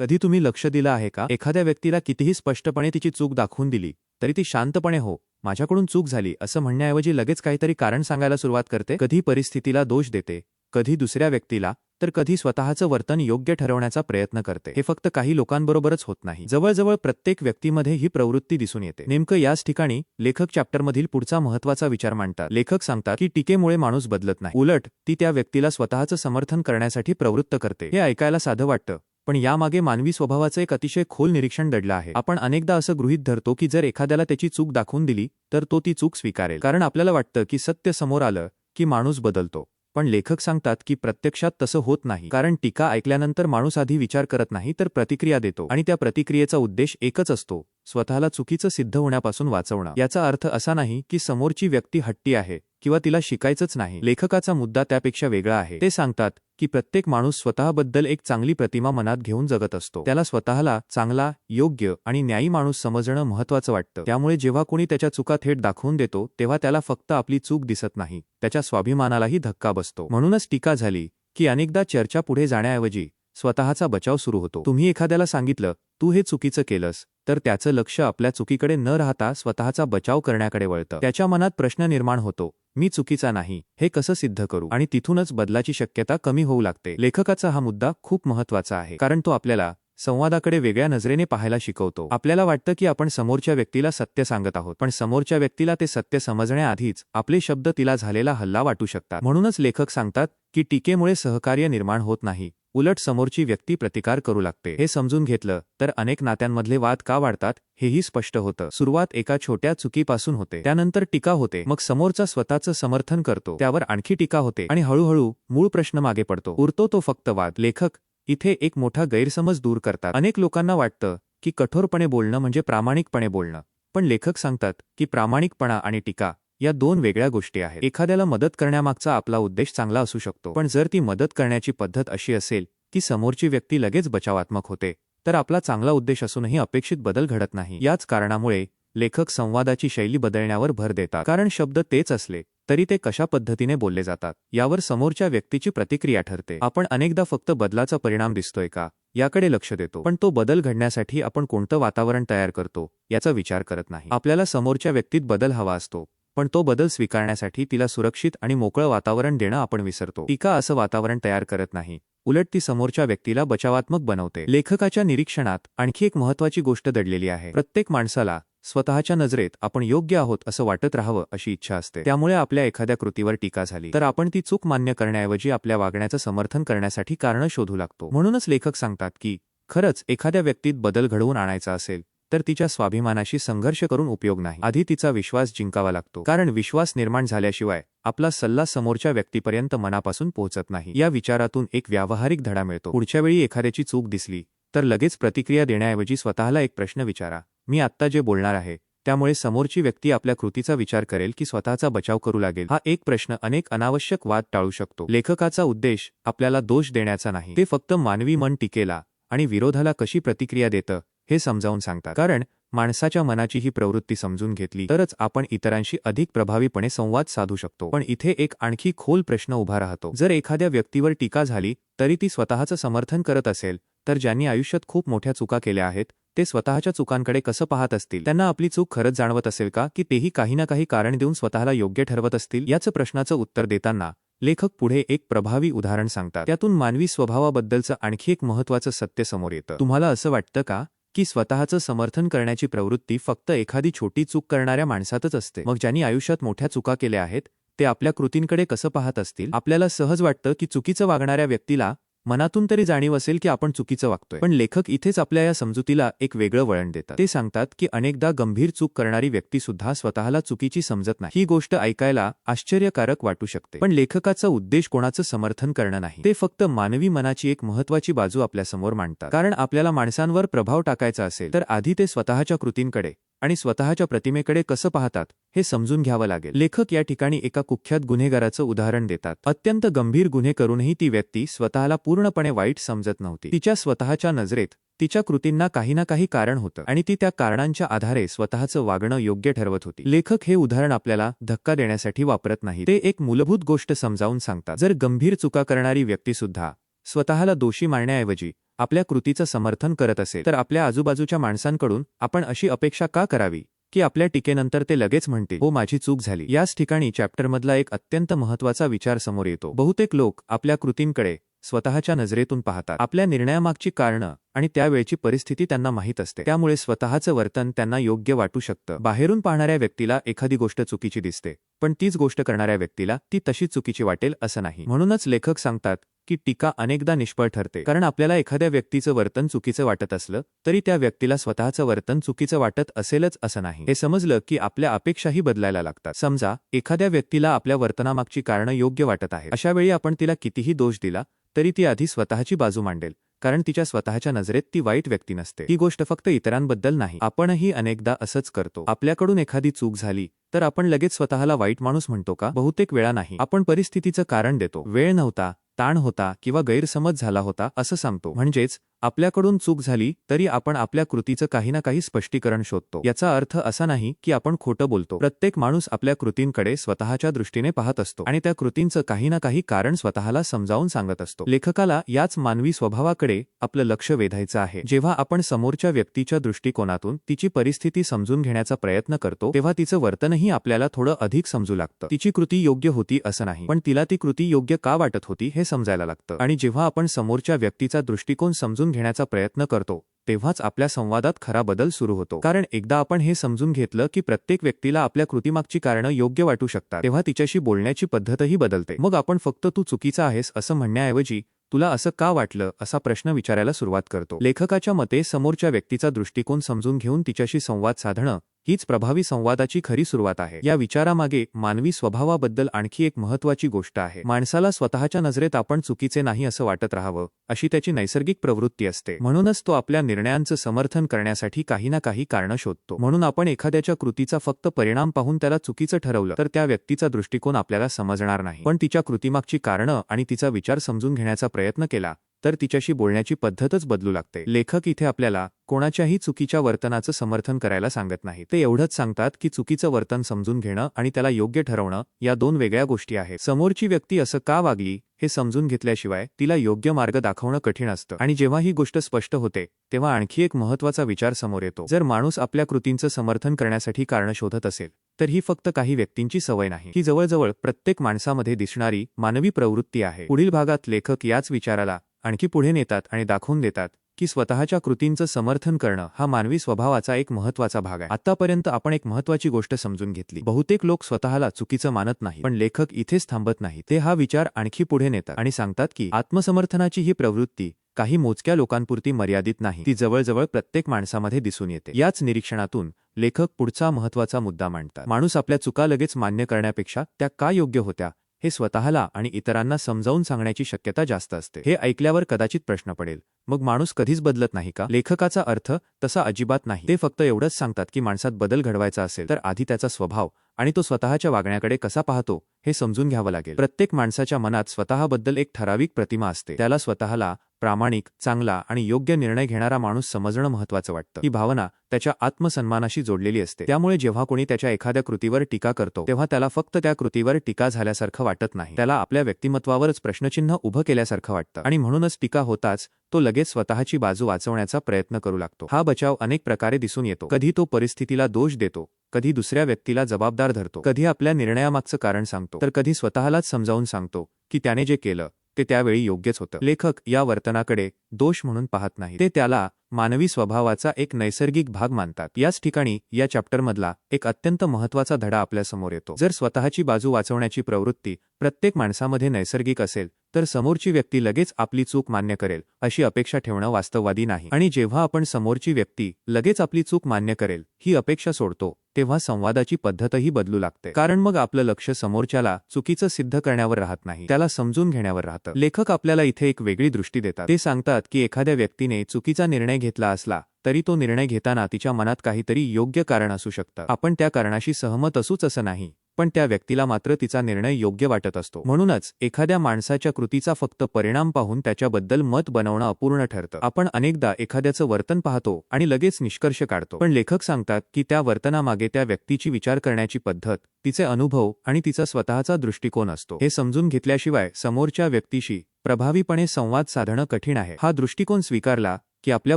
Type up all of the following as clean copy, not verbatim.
कधी तुम्ही लक्ष दिलं आहे का, एखाद्या व्यक्तीला कितीही स्पष्टपणे तिची चूक दाखवून दिली तरी ती शांतपणे हो माझ्याकडून चूक झाली असं म्हणण्याऐवजी लगेच काहीतरी कारण सांगायला सुरुवात करते. कधी परिस्थितीला दोष देते, कधी दुसऱ्या व्यक्तीला, तर कधी स्वतःचं वर्तन योग्य ठरवण्याचा प्रयत्न करते. हे फक्त काही लोकांबरोबरच होत नाही, जवळजवळ प्रत्येक व्यक्तीमध्ये ही प्रवृत्ती दिसून येते. नेमकं याच ठिकाणी लेखक चॅप्टरमधील पुढचा महत्त्वाचा विचार मांडतात. लेखक सांगतात की टीकेमुळे माणूस बदलत नाही, उलट ती त्या व्यक्तीला स्वतःचं समर्थन करण्यासाठी प्रवृत्त करते. हे ऐकायला साधं वाटतं, पण यामागे मानवी स्वभावाचं एक अतिशय खोल निरीक्षण दडलं आहे. आपण अनेकदा असं गृहीत धरतो की जर एखाद्याला त्याची चूक दाखवून दिली तर तो ती चूक स्वीकारेल, कारण आपल्याला वाटतं की सत्य समोर आलं की माणूस बदलतो. पण लेखक सांगतात की प्रत्यक्षात तसं होत नाही, कारण टीका ऐकल्यानंतर माणूस आधी विचार करत नाही तर प्रतिक्रिया देतो, आणि त्या प्रतिक्रियेचा उद्देश एकच असतो, स्वतःला चुकीचं सिद्ध होण्यापासून वाचवणं. याचा अर्थ असा नाही की समोरची व्यक्ती हट्टी आहे किंवा तिला शिकायचंच नाही. लेखकाचा मुद्दा त्यापेक्षा वेगळा आहे. ते सांगतात की प्रत्येक माणूस स्वतःबद्दल एक चांगली प्रतिमा मनात घेऊन जगत असतो. त्याला स्वतःला चांगला, योग्य आणि न्यायी माणूस समजणं महत्त्वाचं वाटतं. त्यामुळे जेव्हा कोणी त्याच्या चुका थेट दाखवून देतो तेव्हा त्याला फक्त आपली चूक दिसत नाही, त्याच्या स्वाभिमानालाही धक्का बसतो. म्हणूनच टीका झाली की अनेकदा चर्चा पुढे जाण्याऐवजी स्वतःचा बचाव सुरू होतो. तुम्ही एखाद्याला सांगितलं तू हे चुकीचं केलंस, तर त्याचं लक्ष आपल्या चुकीकडे न राहता स्वतःचा बचाव करण्याकडे वळतं. त्याच्या मनात प्रश्न निर्माण होतो, मी चुकीचा नाही, हे कसं सिद्ध करू, आणि तिथूनच बदलाची शक्यता कमी होऊ लागते. लेखकाचा हा मुद्दा खूप महत्त्वाचा आहे, कारण तो आपल्याला संवादाकडे वेगळ्या नजरेने पाहायला शिकवतो. आपल्याला वाटतं की आपण समोरच्या व्यक्तीला सत्य सांगत आहोत, पण समोरच्या व्यक्तीला ते सत्य समजण्याआधीच आपले शब्द तिला झालेला हल्ला वाटू शकतात. म्हणूनच लेखक सांगतात की टीकेमुळे सहकार्य निर्माण होत नाही, उलट समोरची व्यक्ती प्रतिकार करू लागते. हे समजून घेतलं तर अनेक नात्यांमधले वाद का वाढतात हेही स्पष्ट होतं. सुरुवात एका छोट्या चुकीपासून होते, त्यानंतर टीका होते, मग समोरचा स्वतःचं समर्थन करतो, त्यावर आणखी टीका होते, आणि हळूहळू मूळ प्रश्न मागे पडतो. उरतो तो फक्त वाद. लेखक इथे एक मोठा गैरसमज दूर करतात. अनेक लोकांना वाटतं की कठोरपणे बोलणं म्हणजे प्रामाणिकपणे बोलणं, पण लेखक सांगतात की प्रामाणिकपणा आणि टीका या दोन वेगळ्या गोष्टी आहेत. एखाद्याला मदत करण्यामागचा आपला उद्देश चांगला असू शकतो, पण जर ती मदत करण्याची पद्धत अशी असेल की समोरची व्यक्ती लगेच बचावात्मक होते, तर आपला चांगला उद्देश असूनही अपेक्षित बदल घडत नाही. याच कारणामुळे लेखक संवादाची शैली बदलण्यावर भर देतात, कारण शब्द तेच असले तरी ते कशा पद्धतीने बोलले जातात यावर समोरच्या व्यक्तीची प्रतिक्रिया ठरते. आपण अनेकदा फक्त बदलाचा परिणाम दिसतोय का याकडे लक्ष देतो, पण तो बदल घडण्यासाठी आपण कोणतं वातावरण तयार करतो याचा विचार करत नाही. आपल्याला समोरच्या व्यक्तीत बदल हवा असतो, पण तो बदल स्वीकारण्यासाठी तिला सुरक्षित आणि मोकळं वातावरण देणं आपण विसरतो. टीका असं वातावरण तयार करत नाही, उलट ती समोरच्या व्यक्तीला बचावात्मक बनवते. लेखकाच्या निरीक्षणात आणखी एक महत्त्वाची गोष्ट दडलेली आहे. प्रत्येक माणसाला स्वतःच्या नजरेत आपण योग्य आहोत असं वाटत राहावं अशी इच्छा असते. त्यामुळे आपल्या एखाद्या कृतीवर टीका झाली तर आपण ती चूक मान्य करण्याऐवजी आपल्या वागण्याचं समर्थन करण्यासाठी कारणं शोधू लागतो. म्हणूनच लेखक सांगतात की खरंच एखाद्या व्यक्तीत बदल घडवून आणायचा असेल तर तिच्या स्वाभिमानाशी संघर्ष करून उपयोग नाही. आधी तिचा विश्वास जिंकावा लागतो, कारण विश्वास निर्माण झाल्याशिवाय आपला सल्ला समोरच्या व्यक्तीपर्यंत मनापासून पोहोचत नाही. या विचारातून एक व्यावहारिक धडा मिळतो. पुढच्या वेळी एखाद्याची चूक दिसली तर लगेच प्रतिक्रिया देण्याऐवजी स्वतःला एक प्रश्न विचारा, मी आत्ता जे बोलणार आहे त्यामुळे समोरची व्यक्ती आपल्या कृतीचा विचार करेल की स्वतःचा बचाव करू लागेल. हा एक प्रश्न अनेक अनावश्यक वाद टाळू शकतो. लेखकाचा उद्देश आपल्याला दोष देण्याचा नाही, ते फक्त मानवी मन टीकेला आणि विरोधाला कशी प्रतिक्रिया देतं हे समजावून सांगतात. कारण माणसाच्या मनाची ही प्रवृत्ती समजून घेतली तरच आपण इतरांशी अधिक प्रभावीपणे संवाद साधू शकतो. पण इथे एक आणखी खोल प्रश्न उभा राहतो. जर एखाद्या व्यक्तीवर टीका झाली तरी ती स्वतःचं समर्थन करत असेल तर ज्यांनी आयुष्यात खूप मोठ्या चुका केल्या आहेत ते स्वतःच्या चुकांकडे कसं पाहत असतील? त्यांना आपली चूक खरंच जाणवत असेल का, की तेही काही ना काही कारण देऊन स्वतःला योग्य ठरवत असतील? याचं प्रश्नाचं उत्तर देताना लेखक पुढे एक प्रभावी उदाहरण सांगतात. त्यातून मानवी स्वभावाबद्दलचं आणखी एक महत्त्वाचं सत्य समोर येतं. तुम्हाला असं वाटतं का की स्वतःचं समर्थन करण्याची प्रवृत्ती फक्त एखादी छोटी चूक करणाऱ्या माणसातच असते? मग ज्यांनी आयुष्यात मोठ्या चुका केल्या आहेत ते आपल्या कृतींकडे कसं पाहत असतील? आपल्याला सहज वाटतं की चुकीचं वागणाऱ्या व्यक्तीला मनातून तरी जाणीव असेल की आपण चुकीचं वागतोय, पण लेखक इथेच आपल्या या समजुतीला एक वेगळं वळण देतात. ते सांगतात की अनेकदा गंभीर चूक करणारी व्यक्ती सुद्धा स्वतःला चुकीची समजत नाही. ही गोष्ट ऐकायला आश्चर्यकारक वाटू शकते, पण लेखकाचा उद्देश कोणाचं समर्थन करणं नाही, ते फक्त मानवी मनाची एक महत्त्वाची बाजू आपल्यासमोर मांडतात. कारण आपल्याला माणसांवर प्रभाव टाकायचा असेल तर आधी ते स्वतःच्या कृतींकडे आणि स्वतःच्या प्रतिमेकडे कसं पाहतात हे समजून घ्यावं लागेल. लेखक या ठिकाणी एका कुख्यात गुन्हेगाराचं उदाहरण देतात. अत्यंत गंभीर गुन्हे करूनही ती व्यक्ती स्वतःला पूर्णपणे वाईट समजत नव्हती. तिच्या स्वतःच्या नजरेत तिच्या कृतींना काही ना काही कारण होतं आणि ती त्या कारणांच्या आधारे स्वतःचं वागणं योग्य ठरवत होती. लेखक हे उदाहरण आपल्याला धक्का देण्यासाठी वापरत नाही, ते एक मूलभूत गोष्ट समजावून सांगतात. जर गंभीर चुका करणारी व्यक्ती सुद्धा स्वतःला दोषी मानण्याऐवजी आपल्या कृतीचं समर्थन करत असेल तर आपल्या आजूबाजूच्या माणसांकडून आपण अशी अपेक्षा का करावी की आपल्या टीकेनंतर ते लगेच म्हणतील हो माझी चूक झाली. याच ठिकाणी चॅप्टरमधला एक अत्यंत महत्त्वाचा विचार समोर येतो. बहुतेक लोक आपल्या कृतींकडे स्वतःच्या नजरेतून पाहतात. आपल्या निर्णयामागची कारणं आणि त्यावेळची परिस्थिती त्यांना माहीत असते. त्यामुळे स्वतःचं वर्तन त्यांना योग्य वाटू शकतं. बाहेरून पाहणाऱ्या व्यक्तीला एखादी गोष्ट चुकीची दिसते, पण तीच गोष्ट करणाऱ्या व्यक्तीला ती तशी चुकीची वाटेल असं नाही. म्हणूनच लेखक सांगतात की टीका अनेकदा निष्फळ ठरते. कारण आपल्याला एखाद्या व्यक्तीचं वर्तन चुकीचं वाटत असलं तरी त्या व्यक्तीला स्वतःचं वर्तन चुकीचं वाटत असेलच असं नाही. हे समजलं की आपल्या अपेक्षाही बदलायला लागतात. समजा एखाद्या व्यक्तीला आपल्या वर्तनामागची कारणं योग्य वाटत आहेत. अशा वेळी आपण तिला कितीही दोष दिला तरी ती आधी स्वतःची बाजू मांडेल, कारण तिच्या स्वतःच्या नजरेत ती वाईट व्यक्ती नसते. ही गोष्ट फक्त इतरांबद्दल नाही, आपणही अनेकदा असंच करतो. आपल्याकडून एखादी चूक झाली तर आपण लगेच स्वतःला वाईट माणूस म्हणतो का? बहुतेक वेळा नाही. आपण परिस्थितीचं कारण देतो. वेळ नव्हता, ताण होता किंवा गैरसमज झाला होता असं सांगतो. म्हणजेच आपल्याकडून चूक झाली तरी आपण आपल्या कृतीचं काही ना काही स्पष्टीकरण शोधतो. याचा अर्थ असा नाही की आपण खोटं बोलतो. प्रत्येक माणूस आपल्या कृतींकडे स्वतःच्या दृष्टीने पाहत असतो आणि त्या कृतींचं काही ना काही कारण स्वतःला समजावून सांगत असतो. लेखकाला याच मानवी स्वभावाकडे आपलं लक्ष वेधायचं आहे. जेव्हा आपण समोरच्या व्यक्तीच्या दृष्टिकोनातून तिची परिस्थिती समजून घेण्याचा प्रयत्न करतो तेव्हा तिचं वर्तनही आपल्याला थोडं अधिक समजू लागतं. तिची कृती योग्य होती असं नाही, पण तिला ती कृती योग्य का वाटत होती हे समजायला लागतं. आणि जेव्हा आपण समोरच्या व्यक्तीचा दृष्टिकोन समजून घेण्याचा प्रयत्न करतो तेव्हाच आपल्या संवादात खरा बदल सुरू होतो. कारण एकदा आपण हे समजून घेतलं की प्रत्येक व्यक्तीला आपल्या कृतीमागची कारणं योग्य वाटू शकतात तेव्हा तिच्याशी बोलण्याची पद्धतही बदलते. मग आपण फक्त तू चुकीचा आहेस असं म्हणण्याऐवजी तुला असं का वाटलं असा प्रश्न विचारायला सुरुवात करतो. लेखकाच्या मते समोरच्या व्यक्तीचा दृष्टिकोन समजून घेऊन तिच्याशी संवाद साधणं हीच प्रभावी संवादाची खरी सुरुवात आहे. या विचारामागे मानवी स्वभावाबद्दल आणखी एक महत्त्वाची गोष्ट आहे. माणसाला स्वतःच्या नजरेत आपण चुकीचे नाही असं वाटत राहावं अशी त्याची नैसर्गिक प्रवृत्ती असते. म्हणूनच तो आपल्या निर्णयांचं समर्थन करण्यासाठी काही ना काही कारणं शोधतो. म्हणून आपण एखाद्याच्या कृतीचा फक्त परिणाम पाहून त्याला चुकीचं ठरवलं तर त्या व्यक्तीचा दृष्टिकोन आपल्याला समजणार नाही. पण तिच्या कृतीमागची कारणं आणि तिचा विचार समजून घेण्याचा प्रयत्न केला तर तिच्याशी बोलण्याची पद्धतच बदलू लागते. लेखक इथे आपल्याला कोणाच्याही चुकीच्या वर्तनाचं समर्थन करायला सांगत नाहीत. ते एवढंच सांगतात की चुकीचं वर्तन समजून घेणं आणि त्याला योग्य ठरवणं या दोन वेगळ्या गोष्टी आहेत. समोरची व्यक्ती असं का वागली हे समजून घेतल्याशिवाय तिला योग्य मार्ग दाखवणं कठीण असतं. आणि जेव्हा ही गोष्ट स्पष्ट होते तेव्हा आणखी एक महत्त्वाचा विचार समोर येतो. जर माणूस आपल्या कृतींचं समर्थन करण्यासाठी कारणं शोधत असेल तर ही फक्त काही व्यक्तींची सवय नाही, ही जवळजवळ प्रत्येक माणसामध्ये दिसणारी मानवी प्रवृत्ती आहे. पुढील भागात लेखक याच विचाराला आणखी पुढे नेतात आणि दाखवून देतात की स्वतःच्या कृतींचं समर्थन करणं हा मानवी स्वभावाचा एक महत्त्वाचा भाग आहे. आतापर्यंत आपण एक महत्त्वाची गोष्ट समजून घेतली. बहुतेक लोक स्वतःला चुकीचं मानत नाही, पण लेखक इथेच थांबत नाही. ते हा विचार आणखी पुढे नेतात आणि सांगतात की आत्मसमर्थनाची ही प्रवृत्ती काही मोजक्या लोकांपुरती मर्यादित नाही, ती जवळजवळ प्रत्येक माणसामध्ये दिसून येते. याच निरीक्षणातून लेखक पुढचा महत्त्वाचा मुद्दा मांडतात. माणूस आपल्या चुका लगेच मान्य करण्यापेक्षा त्या का योग्य होत्या हे स्वतःला आणि इतरांना समजावून सांगण्याची शक्यता जास्त असते. हे ऐकल्यावर कदाचित प्रश्न पडेल, मग माणूस कधीच बदलत नाही का? लेखकाचा अर्थ तसा अजिबात नाही. ते फक्त एवढंच सांगतात की माणसात बदल घडवायचा असेल तर आधी त्याचा स्वभाव आणि तो स्वतःच्या वागण्याकडे कसा पाहतो हे समजून घ्यावं लागेल. प्रत्येक माणसाच्या मनात स्वतःबद्दल एक ठराविक प्रतिमा असते. त्याला स्वतःला प्रामाणिक, चांगला आणि योग्य निर्णय घेणारा माणूस समजणं महत्त्वाचं वाटतं. ही भावना त्याच्या आत्मसन्मानाशी जोडलेली असते. त्यामुळे जेव्हा कोणी त्याच्या एखाद्या कृतीवर टीका करतो तेव्हा त्याला फक्त त्या कृतीवर टीका झाल्यासारखं वाटत नाही, त्याला आपल्या व्यक्तिमत्वावरच प्रश्नचिन्ह उभं केल्यासारखं वाटतं. आणि म्हणूनच टीका होताच तो लगेच स्वतःची बाजू वाचवण्याचा प्रयत्न करू लागतो. हा बचाव अनेक प्रकारे दिसून येतो. कधी तो परिस्थितीला दोष देतो, कधी दुसऱ्या व्यक्तीला जबाबदार धरतो, कधी आपल्या निर्णयामागचं कारण सांगतो, तर कधी स्वतःलाच समजावून सांगतो की त्याने जे केलं ते त्यावेळी योग्यच होतं. लेखक या वर्तनाकडे दोष म्हणून पाहत नाही, ते त्याला मानवी स्वभावाचा एक नैसर्गिक भाग मानतात. याच ठिकाणी या चॅप्टरमधला एक अत्यंत महत्त्वाचा धडा आपल्यासमोर येतो. जर स्वतःची बाजू वाचवण्याची प्रवृत्ती प्रत्येक माणसामध्ये नैसर्गिक असेल तर समोरची व्यक्ती लगेच आपली चूक मान्य करेल अशी अपेक्षा ठेवणं वास्तववादी नाही. आणि जेव्हा आपण समोरची व्यक्ती लगेच आपली चूक मान्य करेल ही अपेक्षा सोडतो तेव्हा संवादाची पद्धतही बदलू लागते. कारण मग आपलं लक्ष समोरच्याला चुकीचं सिद्ध करण्यावर राहत नाही, त्याला समजून घेण्यावर राहतं. लेखक आपल्याला इथे एक वेगळी दृष्टी देतात. ते सांगतात की एखाद्या व्यक्तीने चुकीचा निर्णय घेतला असला तरी तो निर्णय घेताना तिच्या मनात काहीतरी योग्य कारण असू शकतं. आपण त्या कारणाशी सहमत असूच असं नाही, पण त्या व्यक्तीला मात्र तिचा निर्णय योग्य वाटत असतो. म्हणूनच एखाद्या माणसाच्या कृतीचा फक्त परिणाम पाहून त्याच्याबद्दल मत बनवणं अपूर्ण ठरतं. आपण अनेकदा एखाद्याचं वर्तन पाहतो आणि लगेच निष्कर्ष काढतो, पण लेखक सांगतात की त्या वर्तनामागे त्या व्यक्तीची विचार करण्याची पद्धत, तिचे अनुभव आणि तिचा स्वतःचा दृष्टिकोन असतो. हे समजून घेतल्याशिवाय समोरच्या व्यक्तीशी प्रभावीपणे संवाद साधणं कठीण आहे. हा दृष्टिकोन स्वीकारला की आपल्या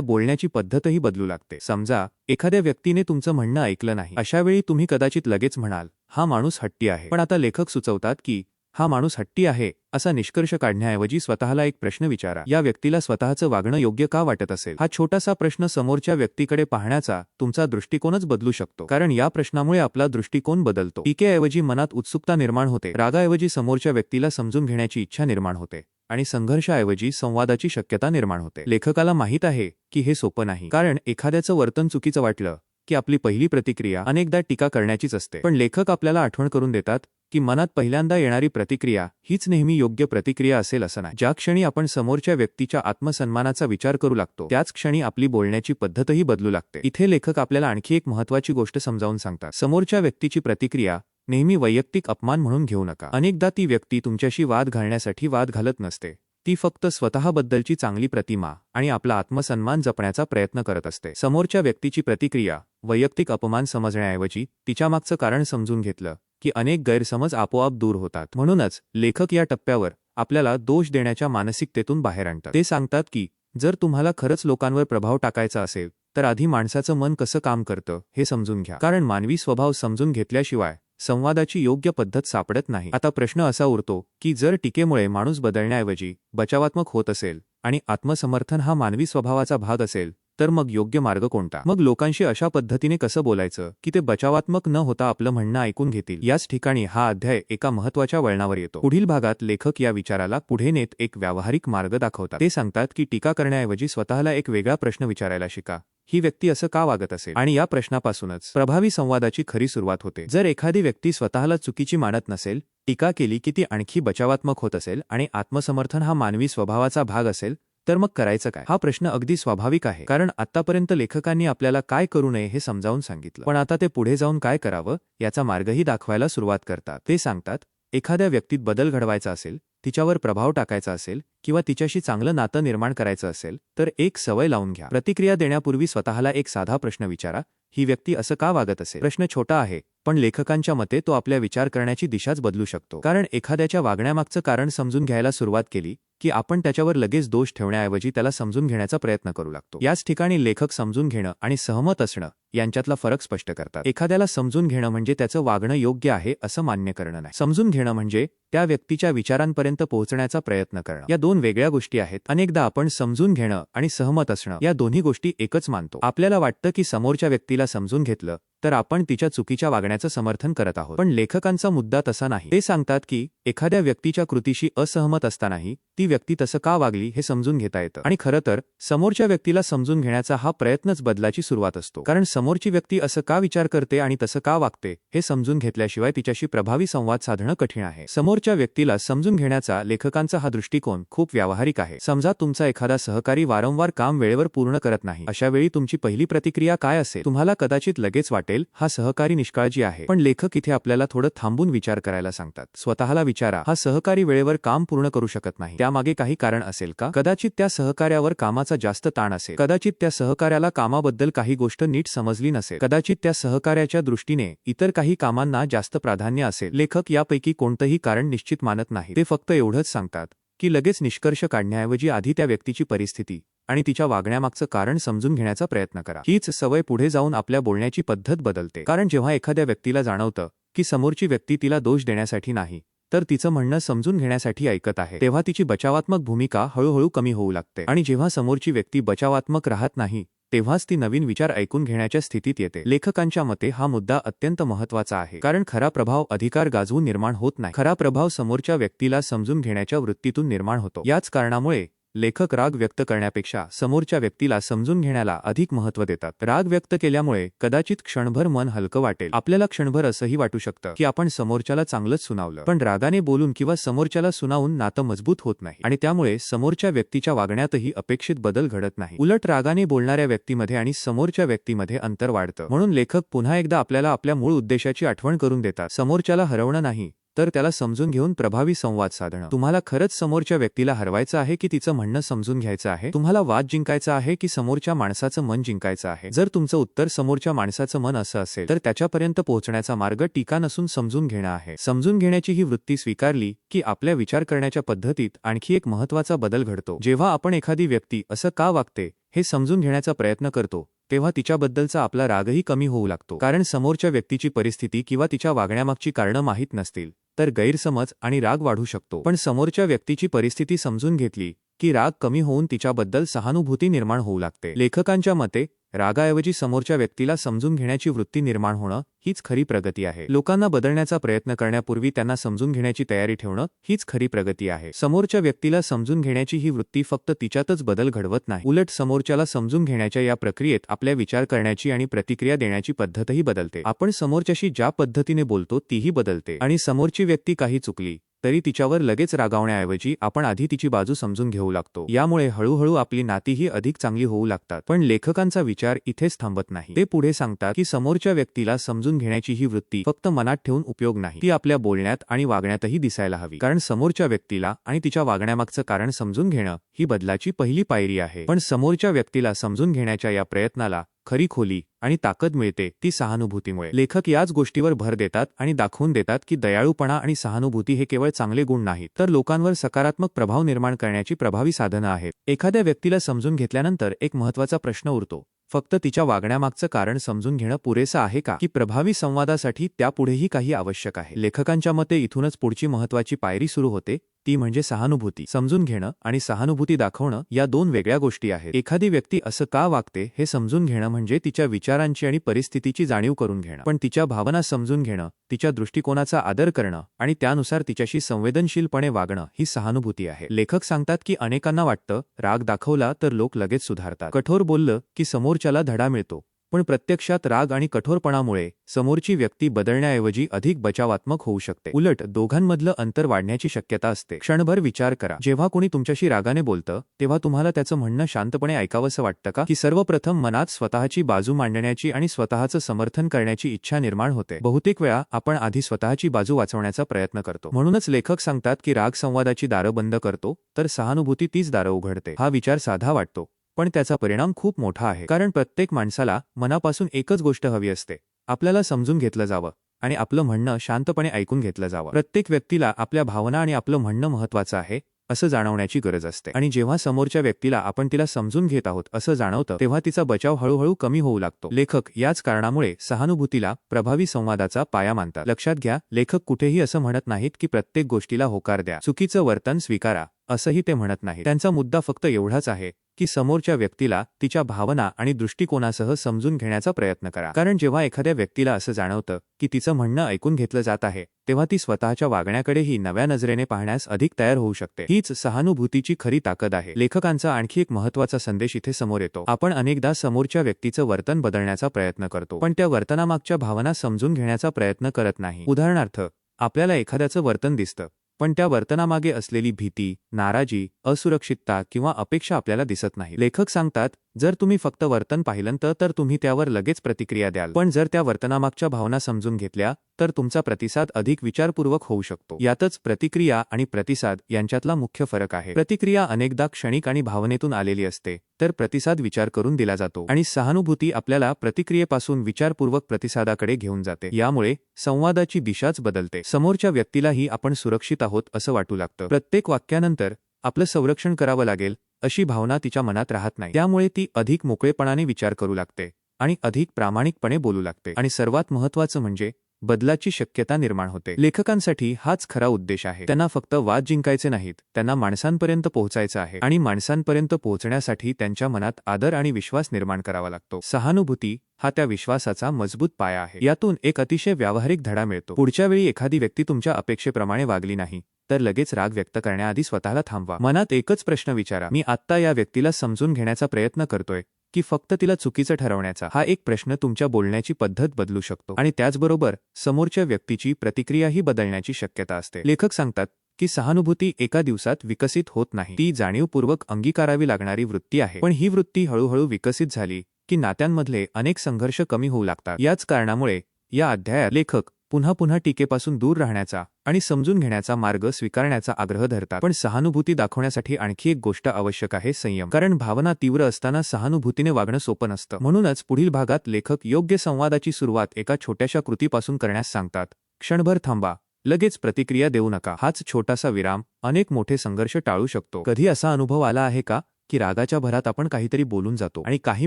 बोलण्याची पद्धतही बदलू लागते. समजा एखाद्या व्यक्तीने तुमचं म्हणणं ऐकलं नाही, अशावेळी तुम्ही कदाचित लगेच म्हणाल, हा माणूस हट्टी आहे. पण आता लेखक सुचवतात की हा माणूस हट्टी आहे असा निष्कर्ष काढण्याऐवजी स्वतःला एक प्रश्न विचारा, या व्यक्तीला स्वतःचं वागणं योग्य का वाटत असेल? हा छोटासा प्रश्न समोरच्या व्यक्तीकडे पाहण्याचा तुमचा दृष्टिकोनच बदलू शकतो. कारण या प्रश्नामुळे आपला दृष्टिकोन बदलतो. टीकेऐवजी मनात उत्सुकता निर्माण होते, रागाऐवजी समोरच्या व्यक्तीला समजून घेण्याची इच्छा निर्माण होते आणि संघर्षाऐवजी संवादाची शक्यता निर्माण होते. लेखकाला माहीत आहे की हे सोपं नाही, कारण एखाद्याचं वर्तन चुकीचं वाटलं की आपली पहिली प्रतिक्रिया अनेकदा टीका करण्याचीच असते. पण लेखक आपल्याला आठवण करून देतात की मनात पहिल्यांदा येणारी प्रतिक्रिया हीच नेहमी योग्य प्रतिक्रिया असेल असं नाही. ज्या क्षणी आपण समोरच्या व्यक्तीच्या आत्मसन्मानाचा विचार करू लागतो, त्याच क्षणी आपली बोलण्याची पद्धतही बदलू लागते. इथे लेखक आपल्याला आणखी एक महत्त्वाची गोष्ट समजावून सांगतात. समोरच्या व्यक्तीची प्रतिक्रिया नेहमी वैयक्तिक अपमान म्हणून घेऊ नका. अनेकदा ती व्यक्ती तुमच्याशी वाद घालण्यासाठी वाद घालत नसते, ती फक्त स्वतःबद्दलची चांगली प्रतिमा आणि आपला आत्मसन्मान जपण्याचा प्रयत्न करत असते. समोरच्या व्यक्तीची प्रतिक्रिया वैयक्तिक अपमान समजण्याऐवजी तिच्यामागचं कारण समजून घेतलं की अनेक गैरसमज आपोआप दूर होतात. म्हणूनच लेखक या टप्प्यावर आपल्याला दोष देण्याच्या मानसिकतेतून बाहेर आणतात. ते सांगतात की जर तुम्हाला खरंच लोकांवर प्रभाव टाकायचा असेल तर आधी माणसाचं मन कसं काम करतं हे समजून घ्या, कारण मानवी स्वभाव समजून घेतल्याशिवाय संवादाची योग्य पद्धत सापडत नाही. आता प्रश्न असा उरतो की जर टीकेमुळे माणूस बदलण्याऐवजी बचावात्मक होत असेल आणि आत्मसमर्थन हा मानवी स्वभावाचा भाग असेल तर मग योग्य मार्ग कोणता? मग लोकांशी अशा पद्धतीने कसं बोलायचं की ते बचावात्मक न होता आपलं म्हणणं ऐकून घेतील? याच ठिकाणी हा अध्याय एका महत्त्वाच्या वळणावर येतो. पुढील भागात लेखक या विचाराला पुढे नेत एक व्यावहारिक मार्ग दाखवतात. ते सांगतात की टीका करण्याऐवजी स्वतःला एक वेगळा प्रश्न विचारायला शिका, ही व्यक्ती असं का वागत असेल? आणि या प्रश्नापासूनच प्रभावी संवादाची खरी सुरुवात होते. जर एखादी व्यक्ती स्वतःला चुकीची मानत नसेल, टीका केली की ती आणखी बचावात्मक होत असेल आणि आत्मसमर्थन हा मानवी स्वभावाचा भाग असेल, तर मग करायचं काय? हा प्रश्न अगदी स्वाभाविक आहे, कारण आतापर्यंत लेखकांनी आपल्याला काय करू नये हे समजावून सांगितलं. पण आता ते पुढे जाऊन काय करावं याचा मार्गही दाखवायला सुरुवात करतात. ते सांगतात, एखाद्या व्यक्तीत बदल घडवायचा असेल, तिच्यावर प्रभाव टाकायचा असेल किंवा तिच्याशी चांगलं नातं निर्माण करायचं असेल तर एक सवय लावून घ्या. प्रतिक्रिया देण्यापूर्वी स्वतःला एक साधा प्रश्न विचारा, ही व्यक्ती असं का वागत असेल? प्रश्न छोटा आहे, पण लेखकांच्या मते तो आपल्या विचार करण्याची दिशाच बदलू शकतो. कारण एखाद्याच्या वागण्यामागचं कारण समजून घ्यायला सुरुवात केली की आपण त्याच्यावर लगेच दोष ठेवण्याऐवजी त्याला समजून घेण्याचा प्रयत्न करू लागतो. याच ठिकाणी लेखक समजून घेणं आणि सहमत असणं यांच्यातला फरक स्पष्ट करतात. एखाद्याला समजून घेणं म्हणजे त्याचं वागणं योग्य आहे असं मान्य करणं नाही. समजून घेणं म्हणजे त्या व्यक्तीच्या विचारांपर्यंत पोहोचण्याचा प्रयत्न करणं. या दोन वेगळ्या गोष्टी आहेत. अनेकदा आपण समजून घेणं आणि सहमत असणं या दोन्ही गोष्टी एकच मानतो. आपल्याला वाटतं की समोरच्या व्यक्तीला समजून घेतलं तर आपण तिच्या चुकीच्या वागण्याचं समर्थन करत आहोत. पण लेखकांचा मुद्दा तसा नाही. ते सांगतात की एखाद्या व्यक्तीच्या कृतीशी असहमत असतानाही ती व्यक्ती तसं का वागली हे समजून घेता येतं. आणि खरं तर समोरच्या व्यक्तीला समजून घेण्याचा हा प्रयत्नच बदलाची सुरुवात असतो. कारण समोरची व्यक्ती असं का विचार करते आणि तसं का वागते हे समजून घेतल्याशिवाय तिच्याशी प्रभावी संवाद साधणं कठीण आहे. समोरच्या व्यक्तीला समजून घेण्याचा लेखकांचा हा दृष्टिकोन खूप व्यावहारिक आहे. समजा तुमचा एखादा सहकारी वारंवार काम वेळेवर पूर्ण करत नाही. अशा वेळी तुमची पहिली प्रतिक्रिया काय असेल? तुम्हाला कदाचित लगेच वाटेल हा सहकारी निष्काळजी आहे. पण लेखक इथे आपल्याला थोडं थांबून विचार करायला सांगतात. स्वतःला विचारा, हा सहकारी वेळेवर काम पूर्ण करू शकत नाही, त्यामागे काही कारण असेल का? कदाचित त्या सहकार्यावर कामाचा जास्त ताण असेल, कदाचित त्या सहकार्याला कामाबद्दल काही गोष्ट नीट समजली नसेल, कदाचित त्या सहकार्याच्या दृष्टीने इतर काही कामांना जास्त प्राधान्य असेल. लेखक यापैकी कोणतंही कारण निश्चित मानत नाही. ते फक्त एवढंच सांगतात की लगेच निष्कर्ष काढण्याऐवजी आधी त्या व्यक्तीची परिस्थिती आणि तिच्या वागण्यामागचं कारण समजून घेण्याचा प्रयत्न करा. हीच सवय पुढे जाऊन आपल्या बोलण्याची पद्धत बदलते. कारण जेव्हा एखाद्या व्यक्तीला जाणवतं की समोरची व्यक्ती तिला दोष देण्यासाठी नाही तर तिचं म्हणणं समजून घेण्यासाठी ऐकत आहे, तेव्हा तिची बचावात्मक भूमिका हळूहळू कमी होऊ लागते. आणि जेव्हा समोरची व्यक्ती बचावात्मक राहत नाही तेव्हाच ती नवीन विचार ऐकून घेण्याच्या स्थितीत येते. लेखकांच्या मते हा मुद्दा अत्यंत महत्त्वाचा आहे, कारण खरा प्रभाव अधिकार गाजवून निर्माण होत नाही. खरा प्रभाव समोरच्या व्यक्तीला समजून घेण्याच्या वृत्तीतून निर्माण होतो. याच कारणामुळे लेखक राग व्यक्त करण्यापेक्षा समोरच्या व्यक्तीला समजून घेण्याला अधिक महत्त्व देतात. राग व्यक्त केल्यामुळे कदाचित क्षणभर मन हलकं वाटेल. आपल्याला क्षणभर असंही वाटू शकतं की आपण समोरच्याला चांगलंच सुनावलं. पण रागाने बोलून किंवा समोरच्याला सुनावून नातं मजबूत होत नाही आणि त्यामुळे समोरच्या व्यक्तीच्या वागण्यातही अपेक्षित बदल घडत नाही. उलट रागाने बोलणाऱ्या व्यक्तीमध्ये आणि समोरच्या व्यक्तीमध्ये अंतर वाढतं. म्हणून लेखक पुन्हा एकदा आपल्याला आपल्या मूळ उद्देशाची आठवण करून देतात. समोरच्याला हरवणं नाही, तर त्याला समजून घेऊन प्रभावी संवाद साधणं. तुम्हाला खरंच समोरच्या व्यक्तीला हरवायचं आहे की तिचं म्हणणं समजून घ्यायचं आहे? तुम्हाला वाद जिंकायचा आहे की समोरच्या माणसाचं मन जिंकायचं आहे? जर तुमचं उत्तर समोरच्या माणसाचं मन असं असेल तर त्याच्यापर्यंत पोहोचण्याचा मार्ग टीका नसून समजून घेणं आहे. समजून घेण्याची ही वृत्ती स्वीकारली की आपल्या विचार करण्याच्या पद्धतीत आणखी एक महत्त्वाचा बदल घडतो. जेव्हा आपण एखादी व्यक्ती असं का वागते हे समजून घेण्याचा प्रयत्न करतो तेव्हा तिच्याबद्दलचा आपला रागही कमी होऊ लागतो. कारण समोरच्या व्यक्तीची परिस्थिती किंवा तिच्या वागण्यामागची कारणं माहीत नसतील तर गैरसमज आणि राग वाढू शकतो. पण समोरच्या व्यक्तीची परिस्थिती समजून घेतली की राग कमी होऊन तिच्याबद्दल सहानुभूती निर्माण होऊ लागते. लेखकांच्या मते रागाऐवजी समोरच्या व्यक्तीला समजून घेण्याची वृत्ती निर्माण होणं हीच खरी प्रगती आहे. लोकांना बदलण्याचा प्रयत्न करण्यापूर्वी त्यांना समजून घेण्याची तयारी ठेवणं हीच खरी प्रगती आहे. समोरच्या व्यक्तीला समजून घेण्याची ही वृत्ती फक्त तिच्यातच बदल घडवत नाही, उलट समोरच्याला समजून घेण्याच्या या प्रक्रियेत आपल्या विचार करण्याची आणि प्रतिक्रिया देण्याची पद्धतही बदलते. आपण समोरच्याशी ज्या पद्धतीने बोलतो तीही बदलते आणि समोरची व्यक्ती काही चुकली तरी तिच्यावर लगेच रागावण्याऐवजी आपण आधी तिची बाजू समजून घेऊ लागतो. यामुळे हळूहळू आपली नातीही अधिक चांगली होऊ लागतात. पण लेखकांचा विचार इथेच थांबत नाही. ते पुढे सांगतात की समोरच्या व्यक्तीला समजून घेण्याची ही वृत्ती फक्त मनात ठेवून उपयोग नाही, ती आपल्या बोलण्यात आणि वागण्यातही दिसायला हवी. कारण समोरच्या व्यक्तीला आणि तिच्या वागण्यामागचं कारण समजून घेणं ही बदलाची पहिली पायरी आहे. पण समोरच्या व्यक्तीला समजून घेण्याच्या या प्रयत्नाला खरी खोली आणि ताकद मिळते ती सहानुभूतीमुळे. लेखक याच गोष्टीवर भर देतात आणि दाखवून देतात की दयाळूपणा आणि सहानुभूती हे केवळ चांगले गुण नाहीत, तर लोकांवर सकारात्मक प्रभाव निर्माण करण्याची प्रभावी साधनं आहेत. एखाद्या व्यक्तीला समजून घेतल्यानंतर एक महत्त्वाचा प्रश्न उरतो, फक्त तिच्या वागण्यामागचं कारण समजून घेणं पुरेसं आहे का, की प्रभावी संवादासाठी त्यापुढेही काही आवश्यक आहे? लेखकांच्या मते इथूनच पुढची महत्त्वाची पायरी सुरू होते, ती म्हणजे सहानुभूती. समजून घेणं आणि सहानुभूती दाखवणं या दोन वेगळ्या गोष्टी आहेत. एखादी व्यक्ती असं का वागते हे समजून घेणं म्हणजे तिच्या विचारांची आणि परिस्थितीची जाणीव करून घेणं. पण तिच्या भावना समजून घेणं, तिच्या दृष्टिकोनाचा आदर करणं आणि त्यानुसार तिच्याशी संवेदनशीलपणे वागणं ही सहानुभूती आहे. लेखक सांगतात की अनेकांना वाटतं राग दाखवला तर लोक लगेच सुधारतात, कठोर बोललं की समोरच्याला धडा मिळतो. पण प्रत्यक्षात राग आणि कठोरपणामुळे समोरची व्यक्ती बदलण्याऐवजी अधिक बचावात्मक होऊ शकते. उलट दोघांमधलं अंतर वाढण्याची शक्यता असते. क्षणभर विचार करा, जेव्हा कोणी तुमच्याशी रागाने बोलतं तेव्हा तुम्हाला त्याचं म्हणणं शांतपणे ऐकावंसं वाटतं का, की सर्वप्रथम मनात स्वतःची बाजू मांडण्याची आणि स्वतःचं समर्थन करण्याची इच्छा निर्माण होते? बहुतेक वेळा आपण आधी स्वतःची बाजू वाचवण्याचा प्रयत्न करतो. म्हणूनच लेखक सांगतात की राग संवादाची दारं बंद करतो तर सहानुभूती तीच दारं उघडते. हा विचार साधा वाटतो पण त्याचा परिणाम खूप मोठा आहे. कारण प्रत्येक माणसाला मनापासून एकच गोष्ट हवी असते, आपल्याला समजून घेतलं जावं आणि आपलं म्हणणं शांतपणे ऐकून घेतलं जावं. प्रत्येक व्यक्तीला आपल्या भावना आणि आपलं म्हणणं महत्त्वाचं आहे असं जाणवण्याची गरज असते. आणि जेव्हा समोरच्या व्यक्तीला आपण तिला समजून घेत आहोत असं जाणवतं तेव्हा तिचा बचाव हळूहळू कमी होऊ लागतो. लेखक याच कारणामुळे सहानुभूतीला प्रभावी संवादाचा पाया मानतात. लक्षात घ्या, लेखक कुठेही असं म्हणत नाहीत की प्रत्येक गोष्टीला होकार द्या, चुकीचं वर्तन स्वीकारा असंही ते म्हणत नाही. त्यांचा मुद्दा फक्त एवढाच आहे की समोरच्या व्यक्तीला तिच्या भावना आणि दृष्टिकोनासह समजून घेण्याचा प्रयत्न करा. कारण जेव्हा एखाद्या व्यक्तीला असं जाणवतं की तिचं म्हणणं ऐकून घेतलं जात आहे तेव्हा ती स्वतःच्या वागण्याकडेही नव्या नजरेने पाहण्यास अधिक तयार होऊ शकते. हीच सहानुभूतीची खरी ताकद आहे. लेखकांचा आणखी एक महत्त्वाचा संदेश इथे समोर येतो. आपण अनेकदा समोरच्या व्यक्तीचं वर्तन बदलण्याचा प्रयत्न करतो पण त्या वर्तनामागच्या भावना समजून घेण्याचा प्रयत्न करत नाही. उदाहरणार्थ, आपल्याला एखाद्याचं वर्तन दिसतं पण त्या वर्तनामागे असलेली भीती, नाराजी, असुरक्षितता किंवा अपेक्षा आपल्याला दिसत नाही. लेखक सांगतात, जर तुम्ही फक्त वर्तन पाहिलं तर तुम्ही त्यावर लगेच प्रतिक्रिया द्याल, पण जर त्या वर्तनामागच्या भावना समजून घेतल्या तर तुमचा प्रतिसाद अधिक विचारपूर्वक होऊ शकतो. यातच प्रतिक्रिया आणि प्रतिसाद यांच्यातला मुख्य फरक आहे. प्रतिक्रिया अनेकदा क्षणिक आणि भावनेतून आलेली असते, तर प्रतिसाद विचार करून दिला जातो. आणि सहानुभूती आपल्याला प्रतिक्रियेपासून विचारपूर्वक प्रतिसादाकडे घेऊन जाते. यामुळे संवादाची दिशाच बदलते. समोरच्या व्यक्तीलाही आपण सुरक्षित आहोत असं वाटू लागतं. प्रत्येक वाक्यानंतर आपलं संरक्षण करावं लागेल अशी भावना तिच्या मनात राहत नाही. त्यामुळे ती अधिक मोकळेपणाने विचार करू लागते आणि अधिक प्रामाणिकपणे बोलू लागते. आणि सर्वात महत्त्वाचं म्हणजे बदलाची शक्यता निर्माण होते. लेखकांसाठी हाच खरा उद्देश आहे. त्यांना फक्त वाद जिंकायचे नाहीत, त्यांना माणसांपर्यंत पोहोचायचं आहे आणि माणसांपर्यंत पोहोचण्यासाठी त्यांच्या मनात आदर आणि विश्वास निर्माण करावा लागतो. सहानुभूती हा त्या विश्वासाचा मजबूत पाया आहे. यातून एक अतिशय व्यावहारिक धडा मिळतो. पुढच्या वेळी एखादी व्यक्ती तुमच्या अपेक्षेप्रमाणे वागली नाही तर लगेच राग व्यक्त करण्याआधी स्वतःला थांबवा. मनात एकच प्रश्न विचारा, मी आत्ता या व्यक्तीला समजून घेण्याचा प्रयत्न करतोय की फक्त तिला चुकीचं ठरवण्याचा? हा एक प्रश्न तुमच्या बोलण्याची पद्धत बदलू शकतो आणि त्याचबरोबर समोरच्या व्यक्तीची प्रतिक्रियाही बदलण्याची शक्यता असते. लेखक सांगतात की सहानुभूती एका दिवसात विकसित होत नाही. ती जाणीवपूर्वक अंगीकारावी लागणारी वृत्ती आहे. पण ही वृत्ती हळूहळू विकसित झाली की नात्यांमधले अनेक संघर्ष कमी होऊ लागतात. याच कारणामुळे या अध्यायात लेखक पुन्हा पुन्हा टीकेपासून दूर राहण्याचा आणि समजून घेण्याचा मार्ग स्वीकारण्याचा आग्रह धरतात. पण सहानुभूती दाखवण्यासाठी आणखी एक गोष्ट आवश्यक आहे, संयम. कारण भावना तीव्र असताना सहानुभूतीने वागणं सोपं नसतं. म्हणूनच पुढील भागात लेखक योग्य संवादाची सुरुवात एका छोट्याशा कृतीपासून करण्यास सांगतात. क्षणभर थांबा, लगेच प्रतिक्रिया देऊ नका. हाच छोटासा विराम अनेक मोठे संघर्ष टाळू शकतो. कधी असा अनुभव आला आहे का की रागाच्या भरात आपण काहीतरी बोलून जातो आणि काही